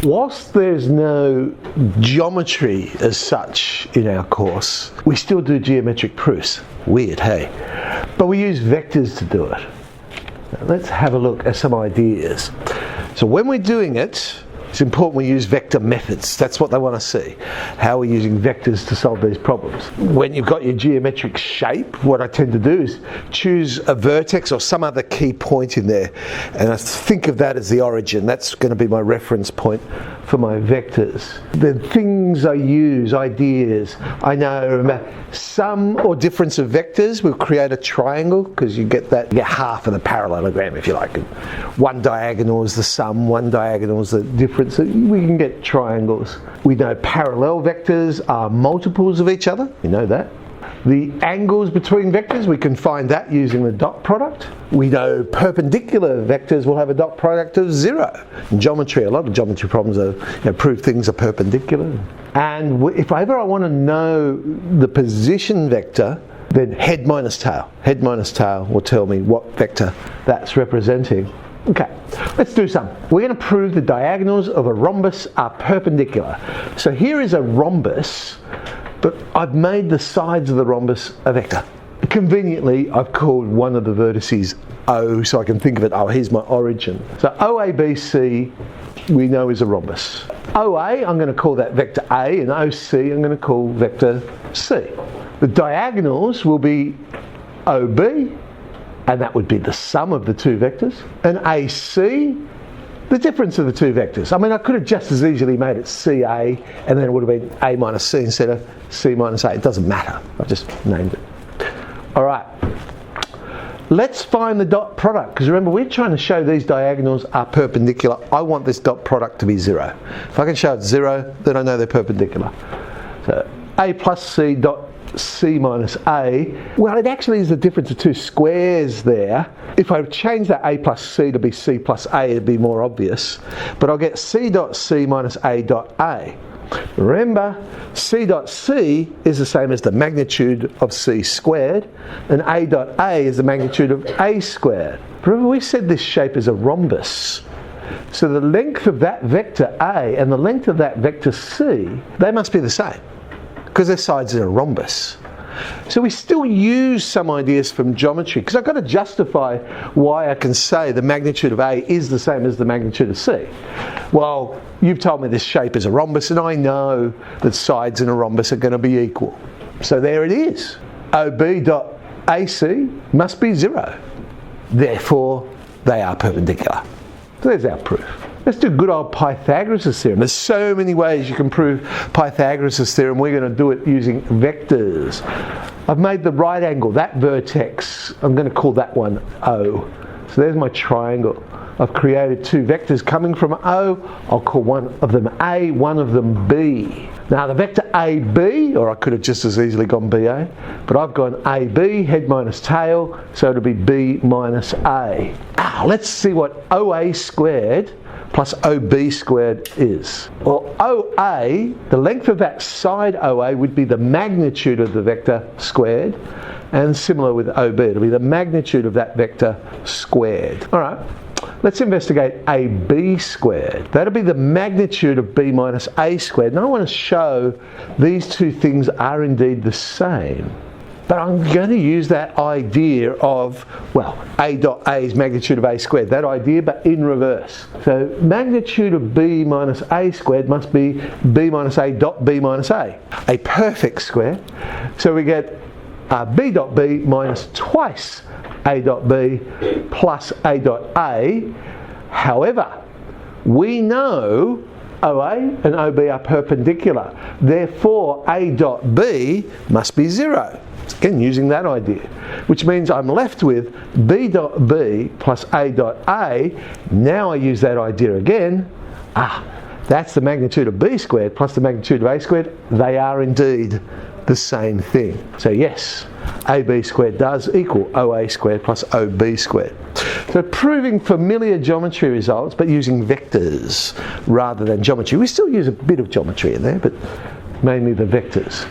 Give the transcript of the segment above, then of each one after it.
Whilst there's no geometry as such in our course, we still do geometric proofs. Weird, hey? But we use vectors to do it. Now, let's have a look at some ideas. So when we're doing it, it's important we use vector methods. That's what they want to see. How we're using vectors to solve these problems. When you've got your geometric shape, what I tend to do is choose a vertex or some other key point in there, and I think of that as the origin. That's going to be my reference point for my vectors. The things I use, ideas, I know, remember, sum or difference of vectors will create a triangle, because you get that, you get half of the parallelogram if you like. One diagonal is the sum, one diagonal is the difference. So we can get triangles. We know parallel vectors are multiples of each other, we know that. The angles between vectors, we can find that using the dot product. We know perpendicular vectors will have a dot product of 0. In geometry, a lot of geometry problems are, prove things are perpendicular. And if ever I want to know the position vector, then head minus tail. Head minus tail will tell me what vector that's representing. Okay, let's do some. We're going to prove the diagonals of a rhombus are perpendicular. So here is a rhombus, but I've made the sides of the rhombus a vector. Conveniently, I've called one of the vertices O, so I can think of it, oh, here's my origin. So OABC we know is a rhombus. OA, I'm going to call that vector A, and OC I'm going to call vector C. The diagonals will be OB, and that would be the sum of the two vectors, and AC, the difference of the two vectors. I mean, I could have just as easily made it CA, and then it would have been A minus C instead of C minus A. It doesn't matter. I've just named it. All right. Let's find the dot product, because remember, we're trying to show these diagonals are perpendicular. I want this dot product to be 0. If I can show it's 0, then I know they're perpendicular. So A plus C dot C minus A, well, it actually is the difference of two squares there. If I change that A plus C to be C plus A, it'd be more obvious. But I'll get C dot C minus A dot A. Remember, C dot C is the same as the magnitude of C squared, and A dot A is the magnitude of A squared. Remember, we said this shape is a rhombus. So the length of that vector A and the length of that vector C, they must be the same, because their sides are a rhombus. So we still use some ideas from geometry, because I've got to justify why I can say the magnitude of A is the same as the magnitude of C. Well, you've told me this shape is a rhombus, and I know that sides in a rhombus are going to be equal. So there it is. OB dot AC must be 0. Therefore, they are perpendicular. So there's our proof. Let's do good old Pythagoras' theorem. There's so many ways you can prove Pythagoras' theorem. We're going to do it using vectors. I've made the right angle, that vertex, I'm going to call that one O. So there's my triangle. I've created two vectors coming from O. I'll call one of them A, one of them B. Now the vector AB, or I could have just as easily gone BA, but I've gone AB, head minus tail, so it'll be B minus A. Let's see what OA squared plus OB squared is. Well, OA, the length of that side OA would be the magnitude of the vector squared, and similar with OB, it'll be the magnitude of that vector squared. All right, let's investigate AB squared. That'll be the magnitude of B minus A squared. And I want to show these two things are indeed the same. But I'm going to use that idea of, well, A dot A is magnitude of A squared, that idea, but in reverse. So magnitude of B minus A squared must be B minus A dot B minus A perfect square. So we get B dot B minus twice A dot B plus A dot A. However, we know OA and OB are perpendicular. Therefore, A dot B must be 0. Again, using that idea, which means I'm left with B dot B plus A dot A. Now I use that idea again. That's the magnitude of B squared plus the magnitude of A squared. They are indeed the same thing. So yes, AB squared does equal OA squared plus OB squared. So proving familiar geometry results, but using vectors rather than geometry. We still use a bit of geometry in there, but mainly the vectors.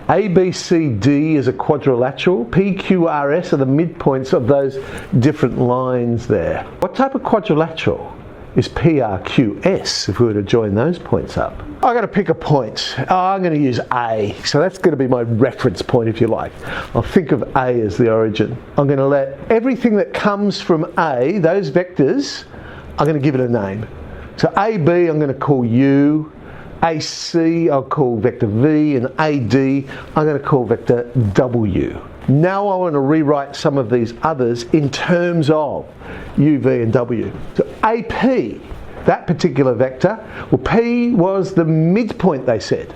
ABCD is a quadrilateral. PQRS are the midpoints of those different lines there. What type of quadrilateral? is PRQS if we were to join those points up. I've got to pick a point. I'm going to use A. So that's going to be my reference point, if you like. I'll think of A as the origin. I'm going to let everything that comes from A, those vectors, I'm going to give it a name. So AB I'm going to call U, AC I'll call vector V, and AD I'm going to call vector W. Now I want to rewrite some of these others in terms of U, V and W. So AP, that particular vector, well, P was the midpoint, they said.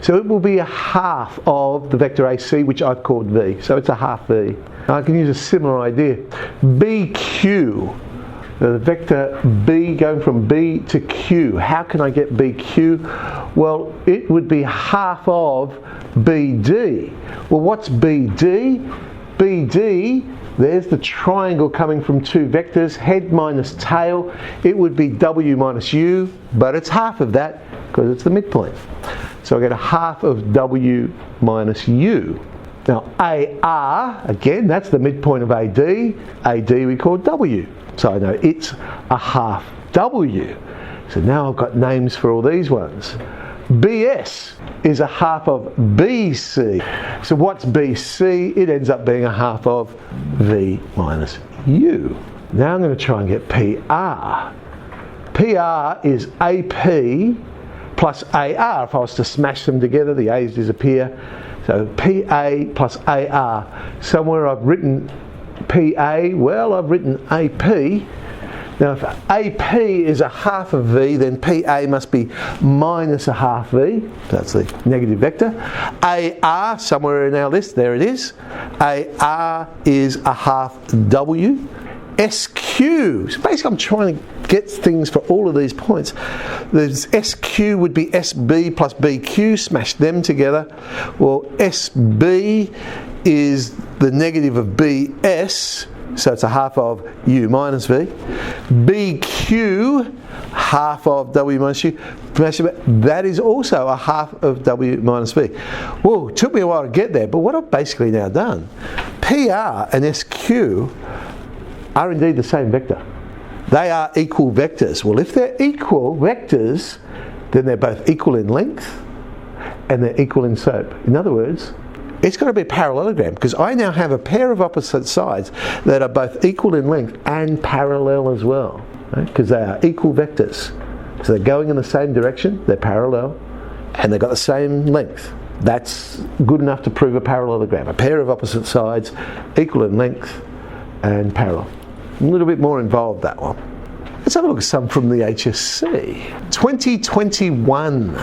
So it will be a half of the vector AC, which I've called V. So it's a half V. Now I can use a similar idea. BQ, the vector B going from B to Q. How can I get BQ? Well, it would be half of BD. Well, what's BD? BD, there's the triangle coming from two vectors, head minus tail. It would be W minus U, but it's half of that because it's the midpoint. So I get a half of W minus U. Now AR, again, that's the midpoint of AD. AD we call W. So I know it's a half W. So now I've got names for all these ones. BS is a half of BC. So what's BC? It ends up being a half of V minus U. Now I'm going to try and get PR. PR is AP plus AR. If I was to smash them together, the A's disappear. So PA plus AR. Somewhere I've written PA, well, I've written AP. Now if AP is a half of V, then PA must be minus a half V. That's the negative vector. AR, somewhere in our list, there it is. AR is a half W. SQ, so basically I'm trying to get things for all of these points. There's SQ would be SB plus BQ, smash them together. Well, SB is the negative of BS, so it's a half of U minus V. BQ, half of W minus U. That is also a half of W minus V. Well, it took me a while to get there, but what I've basically now done, PR and SQ are indeed the same vector. They are equal vectors. Well, if they're equal vectors, then they're both equal in length and they're equal in slope. In other words, it's got to be a parallelogram because I now have a pair of opposite sides that are both equal in length and parallel as well, because they are equal vectors. So they're going in the same direction, they're parallel, and they've got the same length. That's good enough to prove a parallelogram. A pair of opposite sides, equal in length and parallel. A little bit more involved, that one. Let's have a look at some from the HSC. 2021.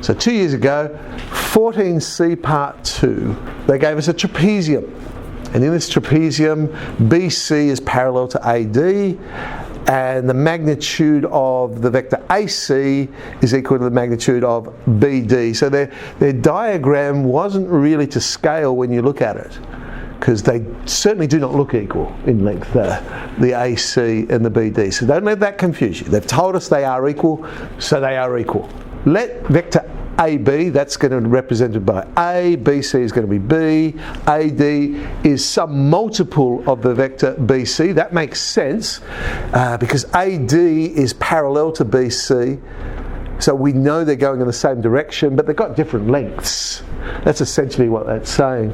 So 2 years ago, 14C part 2. They gave us a trapezium. And in this trapezium, BC is parallel to AD, and the magnitude of the vector AC is equal to the magnitude of BD. So their diagram wasn't really to scale when you look at it, because they certainly do not look equal in length, the AC and the BD. So don't let that confuse you. They've told us they are equal, so they are equal. Let vector AB, that's going to be represented by A, BC is going to be B, AD is some multiple of the vector BC. That makes sense because AD is parallel to BC. So we know they're going in the same direction, but they've got different lengths. That's essentially what that's saying.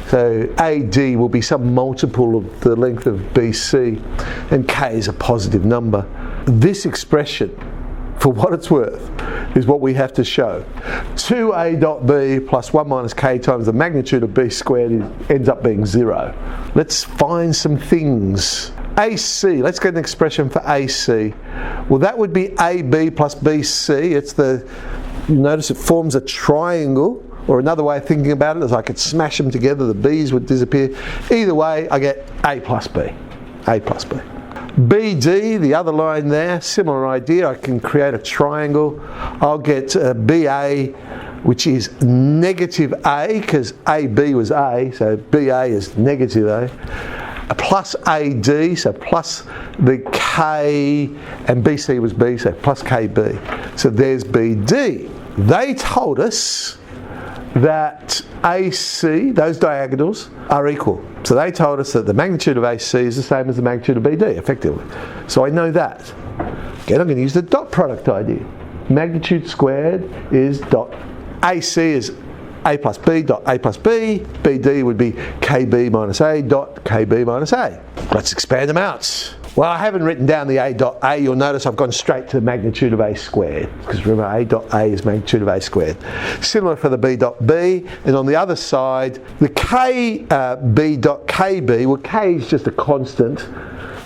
So AD will be some multiple of the length of BC, and K is a positive number. This expression, for what it's worth, is what we have to show. 2A dot B plus 1 minus K times the magnitude of B squared ends up being 0. Let's find some things. AC, let's get an expression for AC. Well, that would be AB plus BC. You notice it forms a triangle. Or another way of thinking about it is I could smash them together, the B's would disappear. Either way, I get A plus B. A plus B. BD, the other line there, similar idea. I can create a triangle. I'll get BA, which is negative A, because AB was A, so BA is negative A. Plus AD, so plus the K, and BC was B, so plus KB. So there's BD. They told us that AC, those diagonals, are equal. So they told us that the magnitude of AC is the same as the magnitude of BD, effectively. So I know that. Again, I'm going to use the dot product idea. Magnitude squared is dot AC is A plus B dot A plus B. BD would be KB minus A dot KB minus A. Let's expand them out. Well, I haven't written down the A dot A. You'll notice I've gone straight to the magnitude of A squared, because remember A dot A is magnitude of A squared. Similar for the B dot B, and on the other side, the K B dot KB, well K is just a constant,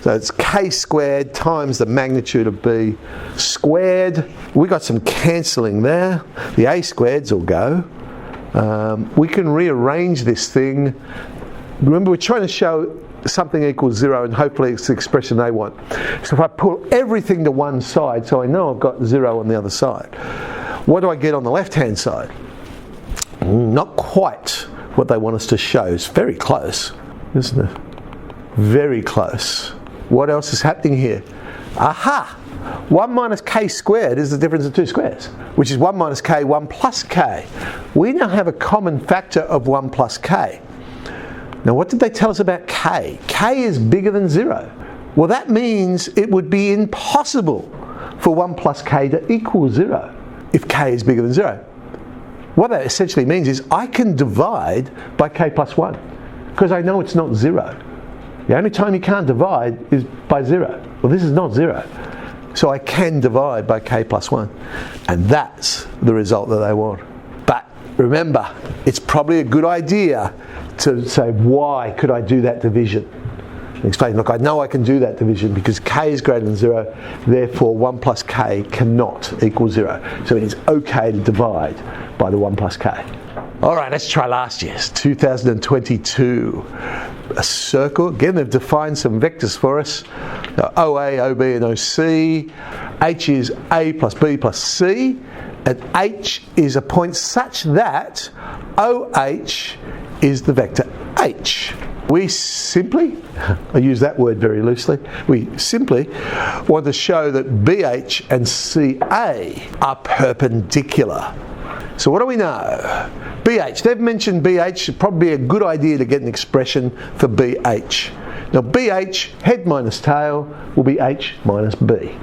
so it's K squared times the magnitude of B squared. We got some cancelling there. The A squareds will go. We can rearrange this thing. Remember, we're trying to show something equals 0, and hopefully it's the expression they want. So if I pull everything to one side, so I know I've got 0 on the other side, what do I get on the left hand side? Not quite what they want us to show. It's very close, isn't it? Very close. What else is happening here? Aha! 1 minus k squared is the difference of two squares, which is 1 minus k, 1 plus k. We now have a common factor of 1 plus k. Now what did they tell us about k? K is bigger than 0. Well, that means it would be impossible for 1 plus k to equal 0 if k is bigger than 0. What that essentially means is I can divide by k plus 1 because I know it's not 0. The only time you can't divide is by 0. Well, this is not 0. So I can divide by k plus 1. And that's the result that they want. But remember, it's probably a good idea to say, why could I do that division? And explain, look, I know I can do that division because k is greater than 0, therefore 1 plus k cannot equal 0. So it is okay to divide by the 1 plus k. Alright, let's try last year's, 2022. A circle, again they've defined some vectors for us. OA, OB and OC. H is A plus B plus C, and H is a point such that OH is the vector H. We simply, I use that word very loosely, we simply want to show that BH and CA are perpendicular. So what do we know? BH, they've mentioned BH, should probably be a good idea to get an expression for BH. Now BH, head minus tail, will be H minus B.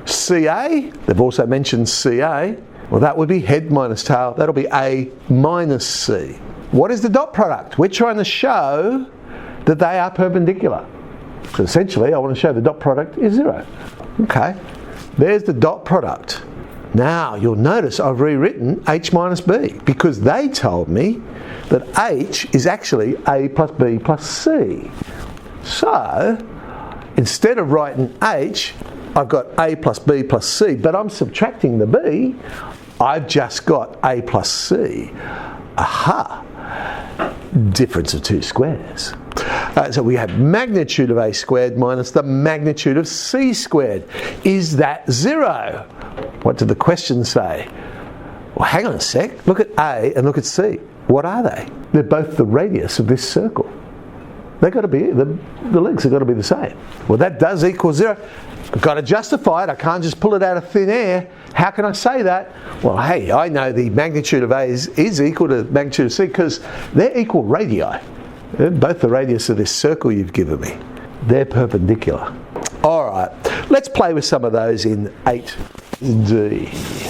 CA, they've also mentioned CA, well that would be head minus tail, that'll be A minus C. What is the dot product? We're trying to show that they are perpendicular. So essentially I want to show the dot product is 0. Okay, there's the dot product. Now you'll notice I've rewritten H minus B because they told me that H is actually A plus B plus C. So instead of writing H, I've got A plus B plus C, but I'm subtracting the B, I've just got A plus C. Aha! Difference of two squares. So we have magnitude of A squared minus the magnitude of C squared. Is that 0? What did the question say? Well, hang on a sec. Look at A and look at C. What are they? They're both the radius of this circle. They've got to be, the lengths have got to be the same. Well, that does equal 0. I've got to justify it. I can't just pull it out of thin air. How can I say that? Well, hey, I know the magnitude of A is equal to the magnitude of C because they're equal radii. They're both the radius of this circle you've given me. They're perpendicular. All right, let's play with some of those in 8D.